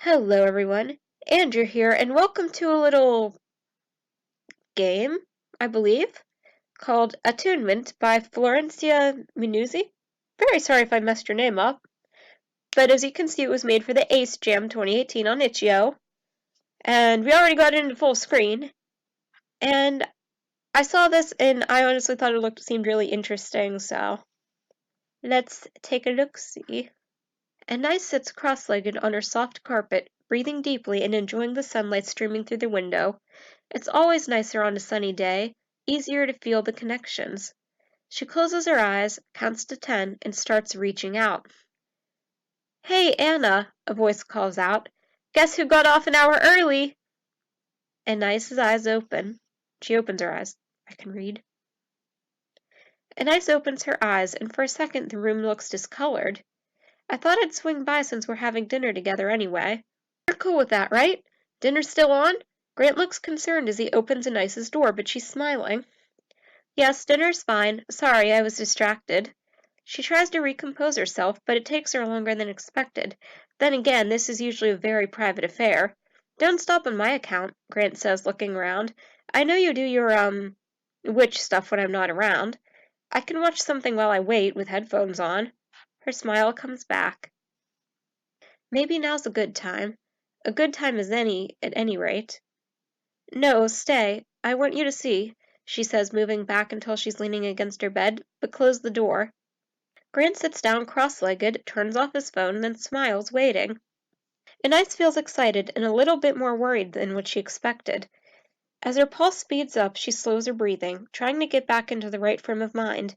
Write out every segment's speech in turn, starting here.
Hello everyone, Andrew here, and welcome to a little game, I believe, called Attunement by Florencia Minuzzi. Very sorry if I messed your name up, but as you can see it was made for the Ace Jam 2018 on itch.io, and we already got it into full screen, and I saw this and I honestly thought seemed really interesting, so let's take a look-see. Anais sits cross-legged on her soft carpet, breathing deeply and enjoying the sunlight streaming through the window. It's always nicer on a sunny day, easier to feel the connections. She closes her eyes, counts to 10, and starts reaching out. "Hey, Anna," a voice calls out. "Guess who got off an hour early?" Anais's eyes open. She opens her eyes. I can read. Anais opens her eyes, and for a second the room looks discolored. "I thought I'd swing by since we're having dinner together anyway." "You're cool with that, right? Dinner's still on?" Grant looks concerned as he opens Anais's door, but she's smiling. "Yes, dinner's fine. Sorry, I was distracted." She tries to recompose herself, but it takes her longer than expected. Then again, this is usually a very private affair. "Don't stop on my account," Grant says, looking around. "I know you do your, witch stuff when I'm not around. I can watch something while I wait, with headphones on." Her smile comes back. "Maybe now's a good time. A good time as any, at any rate." "No, stay. I want you to see," she says, moving back until she's leaning against her bed, "but close the door." Grant sits down cross-legged, turns off his phone, then smiles, waiting. Anais feels excited and a little bit more worried than what she expected. As her pulse speeds up, she slows her breathing, trying to get back into the right frame of mind.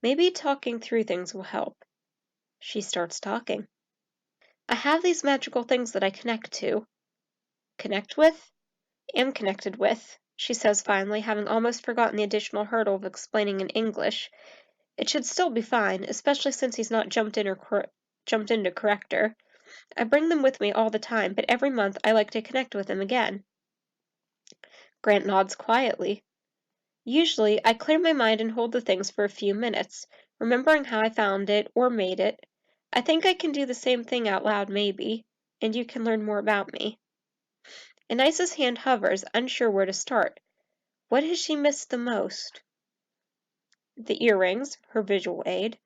Maybe talking through things will help. She starts talking. "I have these magical things that I connect to." "Connect with?" "Am connected with," she says finally, having almost forgotten the additional hurdle of explaining in English. It should still be fine, especially since he's not jumped in to correct her. "I bring them with me all the time, but every month I like to connect with them again." Grant nods quietly. "Usually, I clear my mind and hold the things for a few minutes, remembering how I found it or made it. I think I can do the same thing out loud maybe, and you can learn more about me." Anisa's hand hovers, unsure where to start. What has she missed the most? The earrings, her visual aid.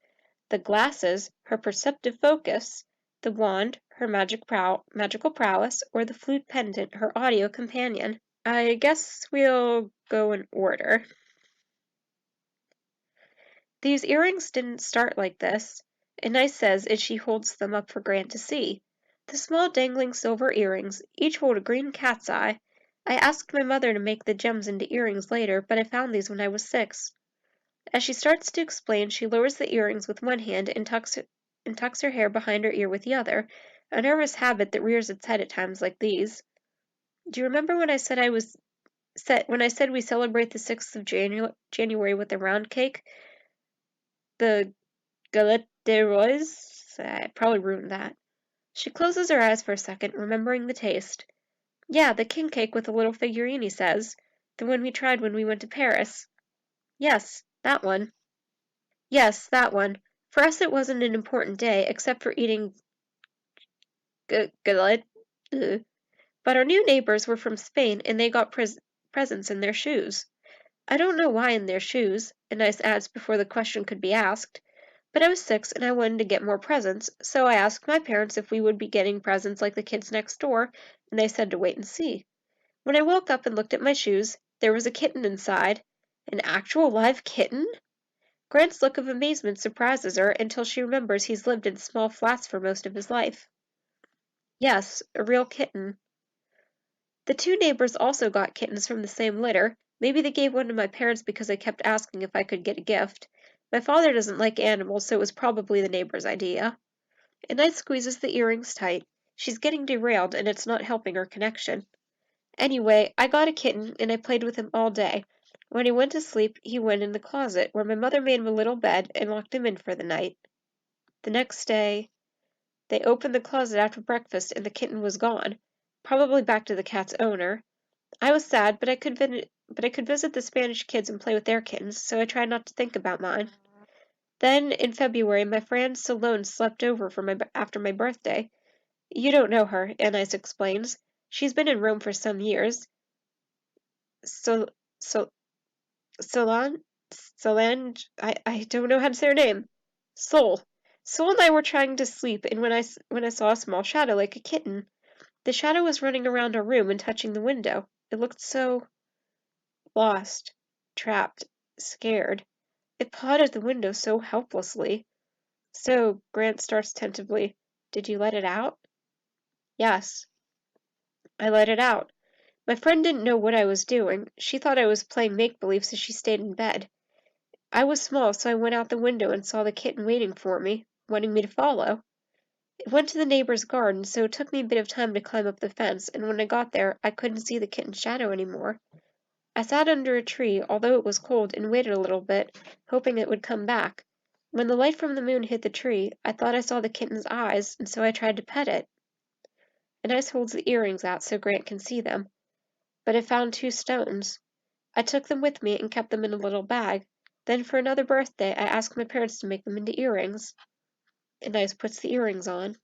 The glasses, her perceptive focus. The wand, her magical prowess, or the flute pendant, her audio companion. I guess we'll go in order. "These earrings didn't start like this," Anais says as she holds them up for Grant to see. The small dangling silver earrings each hold a green cat's eye. "I asked my mother to make the gems into earrings later, but I found these when I was 6. As she starts to explain, she lowers the earrings with one hand and tucks her hair behind her ear with the other, a nervous habit that rears its head at times like these. "Do you remember when I said we celebrate the 6th of January with a round cake? The galette des rois?" I probably ruined that. She closes her eyes for a second, remembering the taste. "Yeah, the king cake with the little figurine," he says. "The one we tried when we went to Paris." "Yes, that one." "Yes, that one. For us it wasn't an important day, except for eating galette. But our new neighbors were from Spain, and they got presents in their shoes." "I don't know why in their shoes," Anais adds before the question could be asked. "But I was 6 and I wanted to get more presents, so I asked my parents if we would be getting presents like the kids next door, and they said to wait and see. When I woke up and looked at my shoes, there was a kitten inside." "An actual live kitten?" Grant's look of amazement surprises her until she remembers he's lived in small flats for most of his life. "Yes, a real kitten." "The 2 neighbors also got kittens from the same litter. Maybe they gave one to my parents because I kept asking if I could get a gift. My father doesn't like animals, so it was probably the neighbor's idea." Anais squeezes the earrings tight. She's getting derailed, and it's not helping her connection. "Anyway, I got a kitten, and I played with him all day. When he went to sleep, he went in the closet, where my mother made him a little bed and locked him in for the night. The next day, they opened the closet after breakfast, and the kitten was gone, probably back to the cat's owner. I was sad, but I could visit the Spanish kids and play with their kittens, so I tried not to think about mine. Then, in February, my friend Salone slept over after my birthday. You don't know her, Anais explains. She's been in Rome for some years. So, so, Solange? Solange? I don't know how to say her name. Sol. Sol and I were trying to sleep, and when I saw a small shadow like a kitten. The shadow was running around our room and touching the window. It looked so lost, trapped, scared. It pawed at the window so helplessly. So, Grant starts tentatively, did you let it out? Yes, I let it out. My friend didn't know what I was doing. She thought I was playing make-believe, so she stayed in bed. I was small, so I went out the window and saw the kitten waiting for me, wanting me to follow. It went to the neighbor's garden, so it took me a bit of time to climb up the fence, and when I got there, I couldn't see the kitten's shadow anymore. I sat under a tree, although it was cold, and waited a little bit, hoping it would come back. When the light from the moon hit the tree, I thought I saw the kitten's eyes, and so I tried to pet it. Anais holds the earrings out so Grant can see them, but I found 2 stones. I took them with me and kept them in a little bag. Then for another birthday, I asked my parents to make them into earrings. Anais puts the earrings on.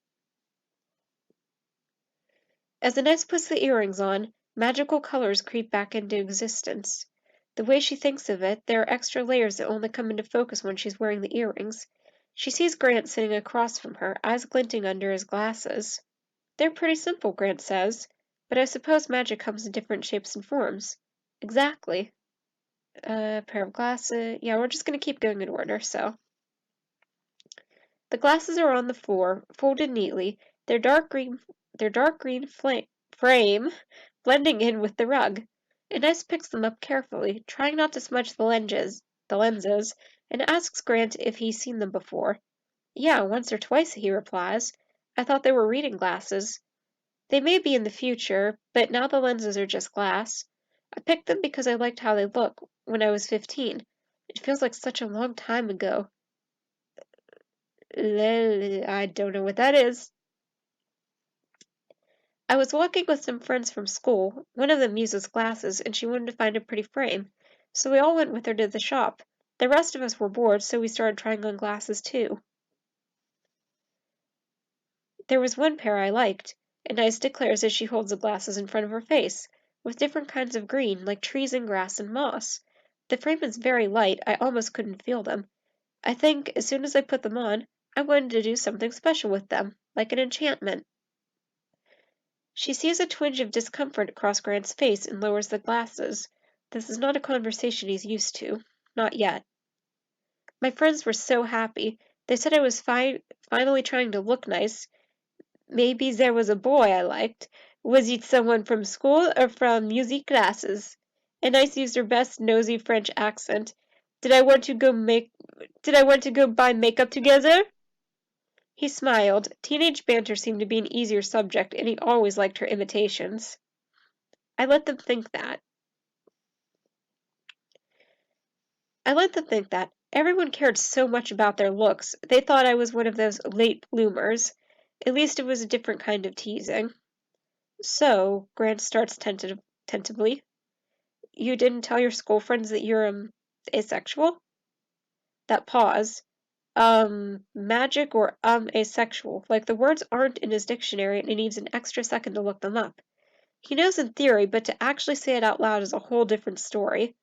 As Anais puts the earrings on, magical colors creep back into existence. The way she thinks of it, there are extra layers that only come into focus when she's wearing the earrings. She sees Grant sitting across from her, eyes glinting under his glasses. They're pretty simple, Grant says, but I suppose magic comes in different shapes and forms. Exactly. A pair of glasses. Yeah, we're just going to keep going in order, so. The glasses are on the floor, folded neatly, their dark green frame blending in with the rug. Inez picks them up carefully, trying not to smudge the lenses, and asks Grant if he's seen them before. Yeah, once or twice, he replies. I thought they were reading glasses. They may be in the future, but now the lenses are just glass. I picked them because I liked how they look when I was 15. It feels like such a long time ago. I don't know what that is. I was walking with some friends from school. One of them uses glasses, and she wanted to find a pretty frame. So we all went with her to the shop. The rest of us were bored, so we started trying on glasses too. There was one pair I liked, and Ice declares as she holds the glasses in front of her face, with different kinds of green, like trees and grass and moss. The frame is very light, I almost couldn't feel them. I think, as soon as I put them on, I wanted to do something special with them, like an enchantment. She sees a twinge of discomfort across Grant's face and lowers the glasses. This is not a conversation he's used to. Not yet. My friends were so happy. They said I was finally trying to look nice. Maybe there was a boy I liked. Was it someone from school or from music classes? And I used her best nosy French accent. Did I want to go buy makeup together? He smiled. Teenage banter seemed to be an easier subject, and he always liked her imitations. I let them think that. Everyone cared so much about their looks. They thought I was one of those late bloomers. At least it was a different kind of teasing. So, Grant starts tentatively. You didn't tell your school friends that you're, asexual? That pause. Magic or, asexual. Like the words aren't in his dictionary and he needs an extra second to look them up. He knows in theory, but to actually say it out loud is a whole different story.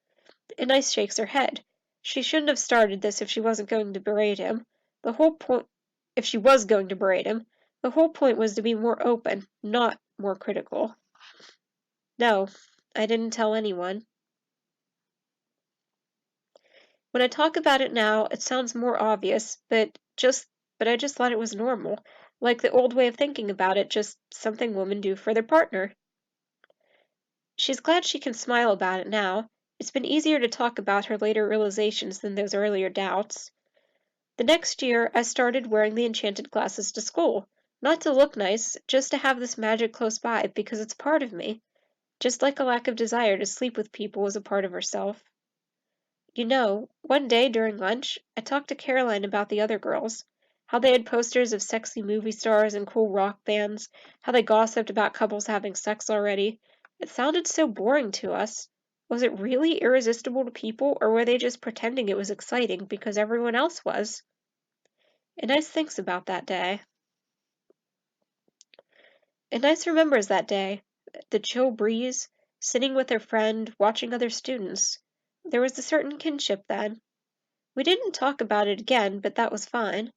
Anais shakes her head. She shouldn't have started this if she wasn't going to berate him. If she was going to berate him, the whole point was to be more open, not more critical. No, I didn't tell anyone. When I talk about it now, it sounds more obvious, but I just thought it was normal, like the old way of thinking about it, just something women do for their partner. She's glad she can smile about it now. It's been easier to talk about her later realizations than those earlier doubts. The next year, I started wearing the enchanted glasses to school. Not to look nice, just to have this magic close by, because it's part of me. Just like a lack of desire to sleep with people was a part of herself. You know, one day during lunch, I talked to Caroline about the other girls. How they had posters of sexy movie stars and cool rock bands. How they gossiped about couples having sex already. It sounded so boring to us. Was it really irresistible to people, or were they just pretending it was exciting because everyone else was? And Ice thinks about that day. And Nice remembers that day, the chill breeze, sitting with her friend, watching other students. There was a certain kinship then. We didn't talk about it again, but that was fine.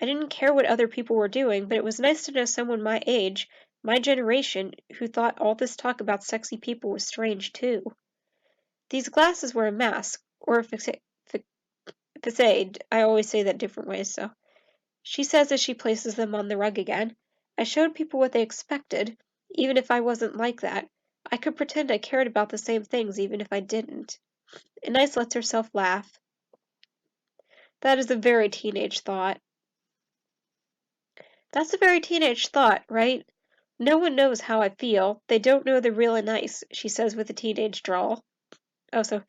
I didn't care what other people were doing, but it was nice to know someone my age, my generation, who thought all this talk about sexy people was strange too. These glasses were a mask, or a facade. I always say that different ways, so. She says as she places them on the rug again. I showed people what they expected, even if I wasn't like that. I could pretend I cared about the same things even if I didn't. And Nice lets herself laugh. That is a very teenage thought. That's a very teenage thought, right? No one knows how I feel. They don't know the real Nice, she says with a teenage drawl. Oh, so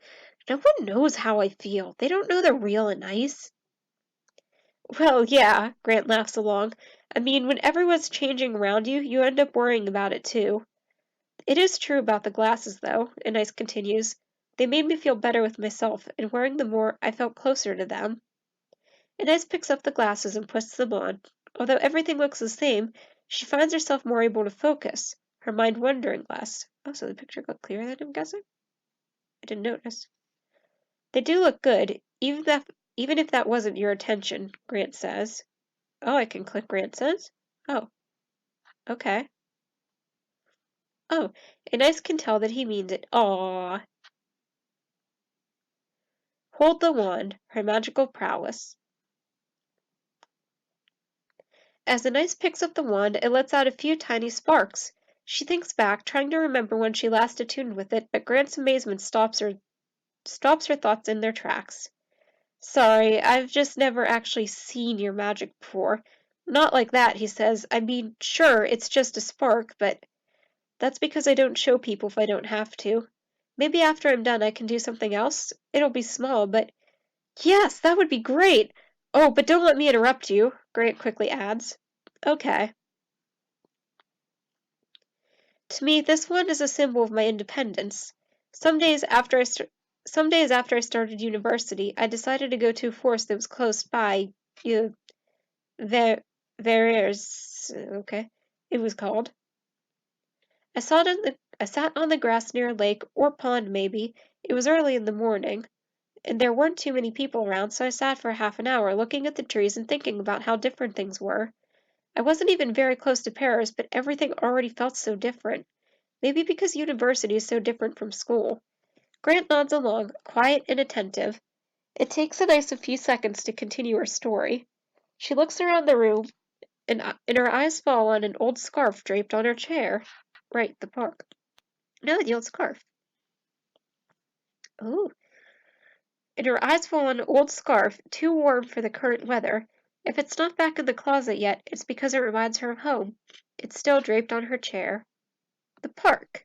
no one knows how I feel. They don't know the real Nice. Well, yeah, Grant laughs along. I mean, when everyone's changing around you, you end up worrying about it too. It is true about the glasses, though, and Ice continues. They made me feel better with myself, and wearing them more, I felt closer to them. And Ice picks up the glasses and puts them on. Although everything looks the same, she finds herself more able to focus, her mind wandering less. Oh, so the picture got clearer then, I'm guessing? I didn't notice. They do look good, even if that wasn't your attention, Grant says. Oh, I can click Grant says? Oh, okay. Oh, and Ice can tell that he means it. Aww. Hold the wand, her magical prowess. As the Ice picks up the wand, it lets out a few tiny sparks. She thinks back, trying to remember when she last attuned with it, but Grant's amazement stops her thoughts in their tracks. Sorry, I've just never actually seen your magic before. Not like that, he says. I mean, sure, it's just a spark, but that's because I don't show people if I don't have to. Maybe after I'm done I can do something else. It'll be small, but yes, that would be great. Oh, but don't let me interrupt you, Grant quickly adds. Okay. To me, this one is a symbol of my independence. Some days after I started university, I decided to go to a forest that was close by. You, there, okay, it was called. I sat on the grass near a lake or pond, maybe. It was early in the morning, and there weren't too many people around, so I sat for half an hour, looking at the trees and thinking about how different things were. I wasn't even very close to Paris, but everything already felt so different. Maybe because university is so different from school. Grant nods along, quiet and attentive. It takes a few seconds to continue her story. She looks around the room, and her eyes fall on an old scarf draped on her chair. Right, the park. No, the old scarf. Oh. And her eyes fall on an old scarf, too warm for the current weather. If it's not back in the closet yet, it's because it reminds her of home. It's still draped on her chair. The park.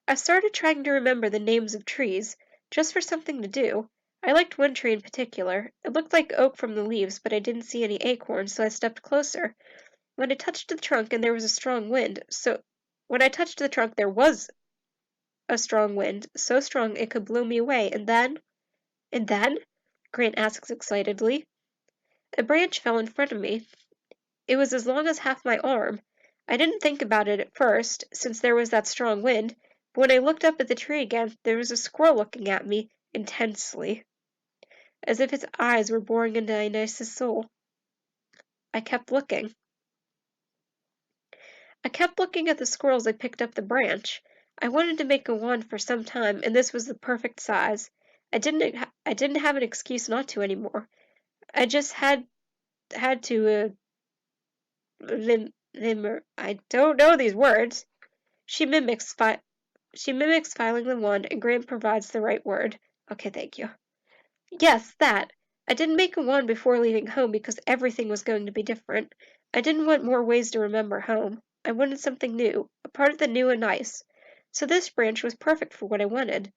I started trying to remember the names of trees, just for something to do. I liked one tree in particular. It looked like oak from the leaves, but I didn't see any acorns, so I stepped closer. When I touched the trunk and there was a strong wind, when I touched the trunk there was a strong wind, so strong it could blow me away, and then? Grant asks excitedly. A branch fell in front of me. It was as long as half my arm. I didn't think about it at first, since there was that strong wind, but when I looked up at the tree again, there was a squirrel looking at me, intensely, as if its eyes were boring into Inez's soul. I kept looking. I kept looking at the squirrel as I picked up the branch. I wanted to make a wand for some time, and this was the perfect size. I didn't have an excuse not to anymore. I just had to I don't know these words. She mimics filing the wand, and Graham provides the right word. Okay, thank you. Yes, that. I didn't make a wand before leaving home because everything was going to be different. I didn't want more ways to remember home. I wanted something new, a part of the new and nice. So this branch was perfect for what I wanted.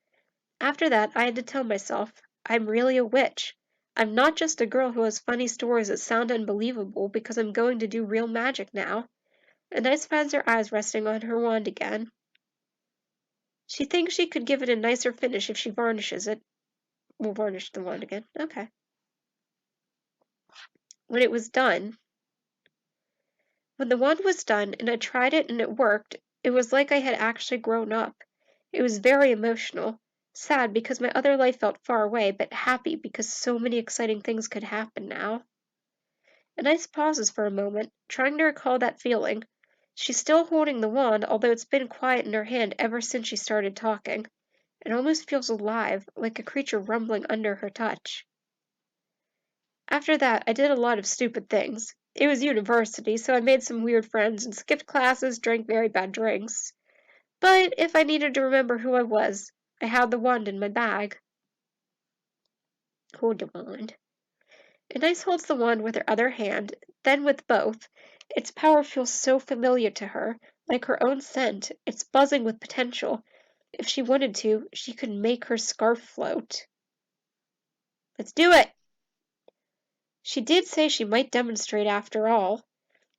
After that, I had to tell myself, I'm really a witch. I'm not just a girl who has funny stories that sound unbelievable because I'm going to do real magic now. And Ice finds her eyes resting on her wand again. She thinks she could give it a nicer finish if she varnishes it. We'll varnish the wand again. Okay. When it was done, When the wand was done and I tried it and it worked, it was like I had actually grown up. It was very emotional. Sad because my other life felt far away, but happy because so many exciting things could happen now. Anise pauses for a moment, trying to recall that feeling. She's still holding the wand, although it's been quiet in her hand ever since she started talking. It almost feels alive, like a creature rumbling under her touch. After that, I did a lot of stupid things. It was university, so I made some weird friends and skipped classes, drank very bad drinks. But if I needed to remember who I was, I had the wand in my bag. Hold the wand. Anise holds the wand with her other hand, then with both. Its power feels so familiar to her, like her own scent. It's buzzing with potential. If she wanted to, she could make her scarf float. Let's do it! She did say she might demonstrate after all.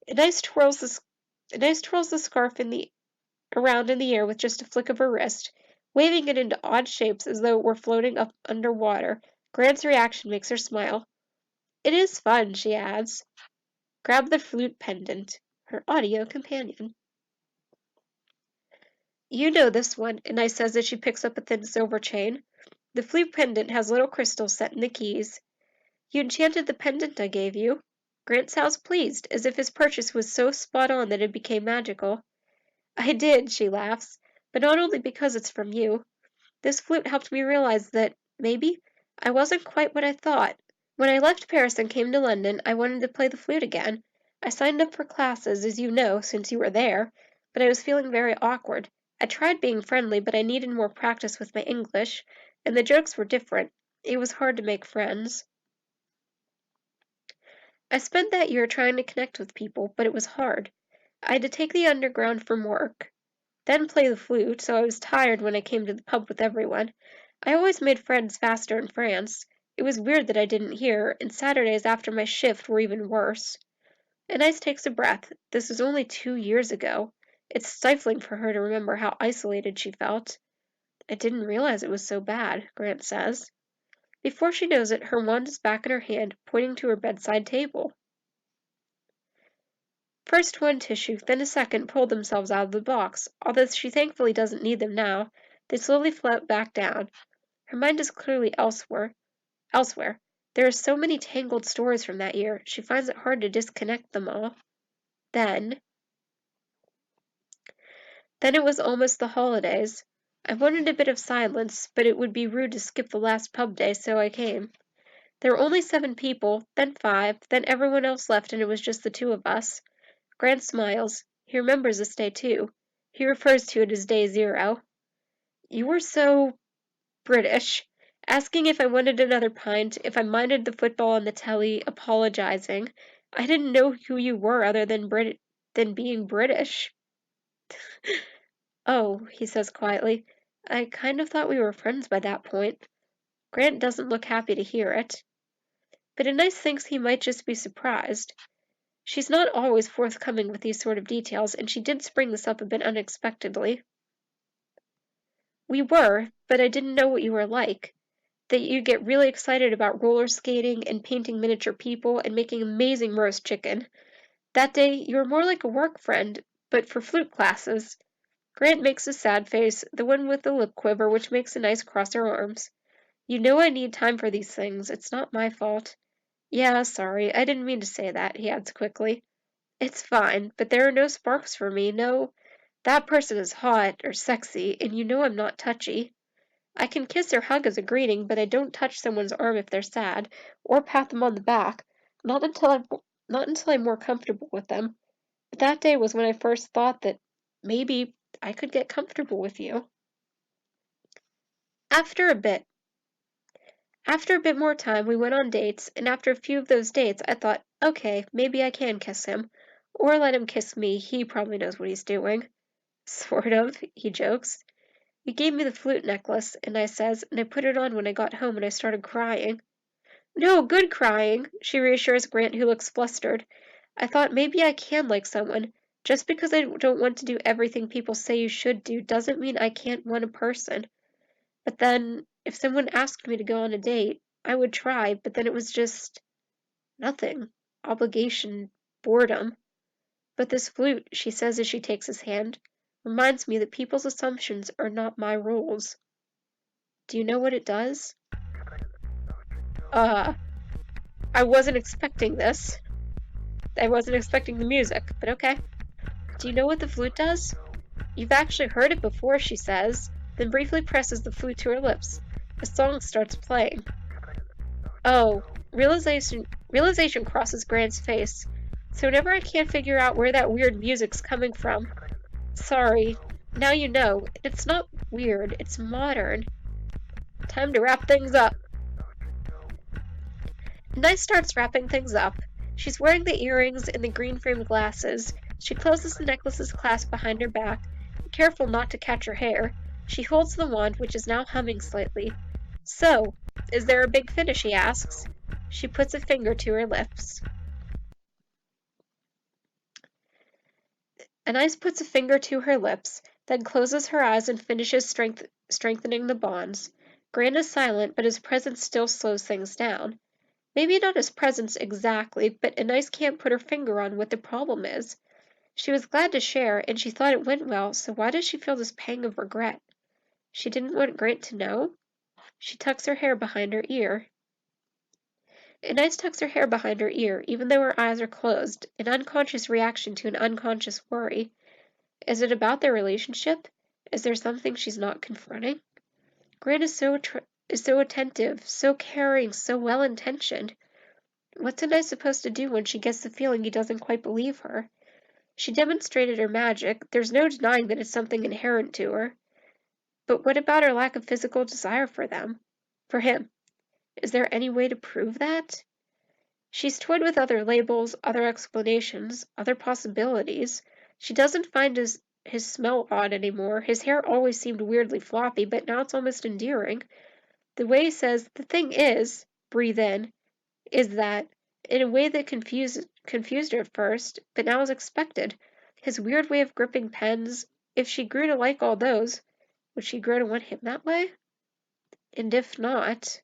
Anise twirls the scarf around in the air with just a flick of her wrist, waving it into odd shapes as though it were floating up under water. Grant's reaction makes her smile. It is fun, she adds. Grab the flute pendant, her audio companion. You know this one, Anise says as she picks up a thin silver chain. The flute pendant has little crystals set in the keys. You enchanted the pendant I gave you. Grant sounds pleased, as if his purchase was so spot on that it became magical. I did, she laughs, but not only because it's from you. This flute helped me realize that, maybe, I wasn't quite what I thought. When I left Paris and came to London, I wanted to play the flute again. I signed up for classes, as you know, since you were there, but I was feeling very awkward. I tried being friendly, but I needed more practice with my English, and the jokes were different. It was hard to make friends. I spent that year trying to connect with people, but it was hard. I had to take the underground from work, then play the flute, so I was tired when I came to the pub with everyone. I always made friends faster in France. It was weird that I didn't hear, and Saturdays after my shift were even worse. Anise takes a breath. This was only 2 years ago. It's stifling for her to remember how isolated she felt. I didn't realize it was so bad, Grant says. Before she knows it, her wand is back in her hand, pointing to her bedside table. First one tissue, then a second pull themselves out of the box. Although she thankfully doesn't need them now, they slowly float back down. Her mind is clearly elsewhere. There are so many tangled stories from that year, she finds it hard to disconnect them all. Then it was almost the holidays. I wanted a bit of silence, but it would be rude to skip the last pub day, so I came. There were only 7 people, then 5, then everyone else left and it was just the 2 of us. Grant smiles. He remembers this day too. He refers to it as day 0. You were so British. Asking if I wanted another pint, if I minded the football on the telly, apologizing. I didn't know who you were other than being British. Oh, he says quietly. I kind of thought we were friends by that point. Grant doesn't look happy to hear it. But Anise thinks he might just be surprised. She's not always forthcoming with these sort of details, and she did spring this up a bit unexpectedly. We were, but I didn't know what you were like. That you get really excited about roller skating and painting miniature people and making amazing roast chicken. That day, you were more like a work friend, but for flute classes. Grant makes a sad face, the one with the lip quiver, which makes Anise cross her arms. You know I need time for these things. It's not my fault. Yeah, sorry, I didn't mean to say that, he adds quickly. It's fine, but there are no sparks for me, no. That person is hot or sexy, and you know I'm not touchy. I can kiss or hug as a greeting, but I don't touch someone's arm if they're sad, or pat them on the back, not until I'm more comfortable with them. But that day was when I first thought that maybe I could get comfortable with you. After a bit. After a bit more time, we went on dates, and after a few of those dates, I thought, okay, maybe I can kiss him. Or let him kiss me, he probably knows what he's doing. Sort of, he jokes. You gave me the flute necklace, and I says, and I put it on when I got home and I started crying. No, good crying, she reassures Grant, who looks flustered. I thought maybe I can like someone. Just because I don't want to do everything people say you should do doesn't mean I can't want a person. But then, if someone asked me to go on a date, I would try, but then it was just nothing. Obligation, boredom. But this flute, she says as she takes his hand, reminds me that people's assumptions are not my rules. Do you know what it does? I wasn't expecting this. I wasn't expecting the music, but okay. Do you know what the flute does? You've actually heard it before, she says, then briefly presses the flute to her lips. A song starts playing. Oh, realization crosses Grant's face. So whenever I can't figure out where that weird music's coming from. Sorry. Now you know. It's not weird, it's modern. Time to wrap things up. Nice starts wrapping things up. She's wearing the earrings and the green-framed glasses. She closes the necklace's clasp behind her back, careful not to catch her hair. She holds the wand, which is now humming slightly. So, is there a big finish, he asks. She puts a finger to her lips. Anais puts a finger to her lips, then closes her eyes and finishes strengthening the bonds. Grant is silent, but his presence still slows things down. Maybe not his presence exactly, but Anais can't put her finger on what the problem is. She was glad to share, and she thought it went well, so why does she feel this pang of regret? She didn't want Grant to know? She tucks her hair behind her ear. Anais tucks her hair behind her ear, even though her eyes are closed, an unconscious reaction to an unconscious worry. Is it about their relationship? Is there something she's not confronting? Grant is so attentive, so caring, so well-intentioned. What's Anais supposed to do when she gets the feeling he doesn't quite believe her? She demonstrated her magic. There's no denying that it's something inherent to her. But what about her lack of physical desire for them? For him? Is there any way to prove that? She's toyed with other labels, other explanations, other possibilities. She doesn't find his smell odd anymore. His hair always seemed weirdly floppy, but now it's almost endearing. The way he says, the thing is, breathe in, is that, in a way that confused her at first, but now is expected. His weird way of gripping pens, if she grew to like all those, would she grow to want him that way? And if not,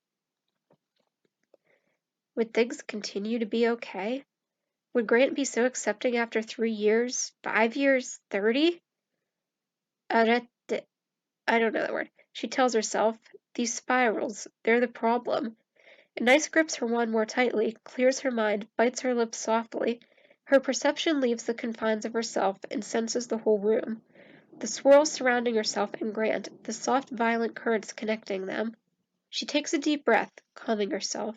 would things continue to be okay? Would Grant be so accepting after 3 years, 5 years, 30? I don't know that word. She tells herself, these spirals, they're the problem. Anais grips her wand more tightly, clears her mind, bites her lips softly. Her perception leaves the confines of herself and senses the whole room. The swirls surrounding herself and Grant, the soft, violent currents connecting them. She takes a deep breath, calming herself.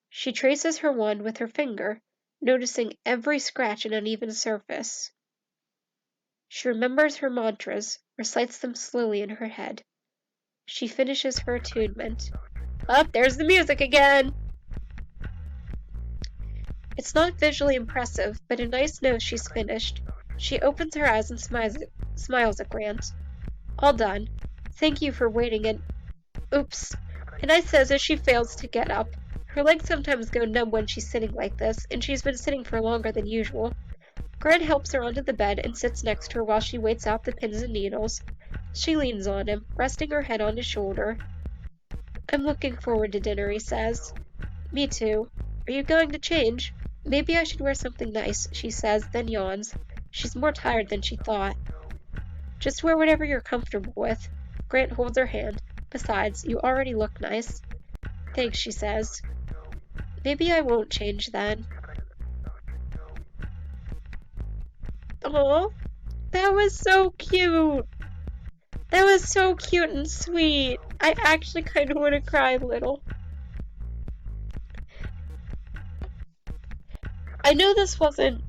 She traces her wand with her finger, noticing every scratch and uneven surface. She remembers her mantras, recites them slowly in her head. She finishes her attunement. Up, there's the music again! It's not visually impressive, but Anais knows she's finished. She opens her eyes and smiles at Grant. All done. Thank you for waiting and... Oops. Anais says as she fails to get up. Her legs sometimes go numb when she's sitting like this, and she's been sitting for longer than usual. Grant helps her onto the bed and sits next to her while she waits out the pins and needles. She leans on him, resting her head on his shoulder. I'm looking forward to dinner, he says. Me too. Are you going to change? Maybe I should wear something nice, she says, then yawns. She's more tired than she thought. Just wear whatever you're comfortable with. Grant holds her hand. Besides, you already look nice. Thanks, she says. Maybe I won't change then. Aw, that was so cute. That was so cute and sweet. I actually kind of want to cry a little. I know this wasn't...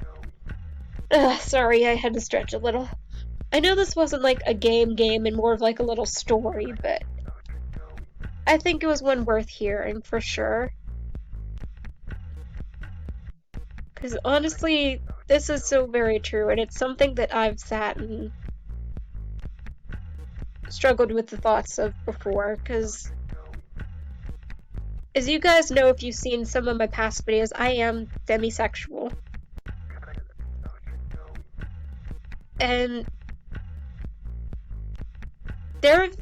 sorry, I had to stretch a little. I know this wasn't like a game and more of like a little story, but I think it was one worth hearing for sure. Because honestly, this is so very true, and it's something that I've sat and struggled with the thoughts of before, because as you guys know if you've seen some of my past videos, I am demisexual. And there have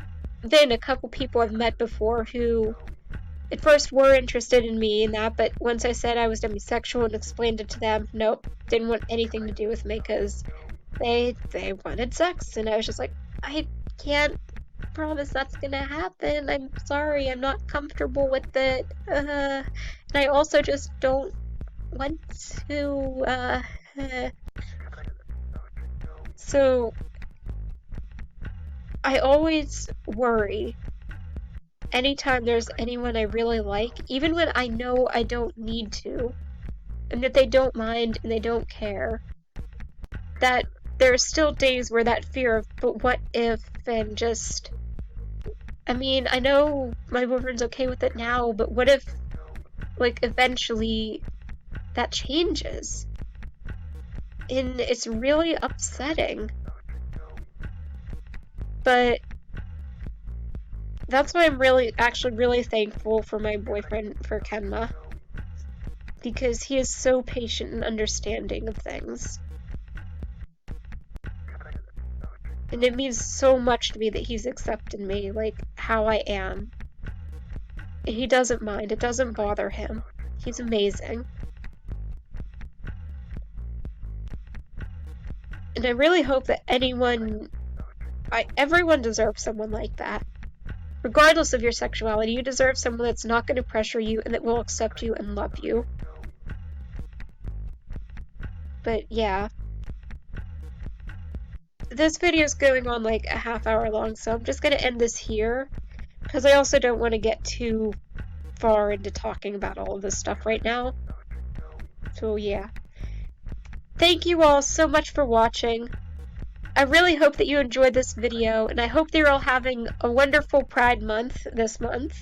been a couple people I've met before who at first were interested in me and that, but once I said I was demisexual and explained it to them, nope, didn't want anything to do with me because they wanted sex, and I was just like, I can't promise that's gonna happen. I'm sorry, I'm not comfortable with it. And I also just don't want to, So I always worry anytime there's anyone I really like, even when I know I don't need to, and that they don't mind and they don't care, that there are still days where that fear of, but what if, and just, I mean, I know my boyfriend's okay with it now, but what if, like, eventually that changes? And it's really upsetting. But that's why I'm actually really thankful for my boyfriend, for Kenma, because he is so patient and understanding of things. And it means so much to me that he's accepted me, like, how I am. And he doesn't mind. It doesn't bother him. He's amazing. And I really hope that everyone deserves someone like that. Regardless of your sexuality, you deserve someone that's not going to pressure you and that will accept you and love you. But yeah. This video is going on like a half-hour long, so I'm just going to end this here, because I also don't want to get too far into talking about all of this stuff right now. So yeah. Thank you all so much for watching. I really hope that you enjoyed this video, and I hope that you're all having a wonderful Pride Month this month.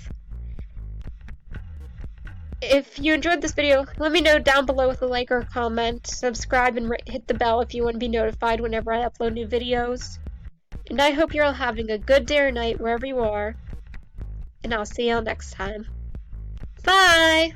If you enjoyed this video, let me know down below with a like or a comment. Subscribe and hit the bell if you want to be notified whenever I upload new videos. And I hope you're all having a good day or night wherever you are. And I'll see y'all next time. Bye!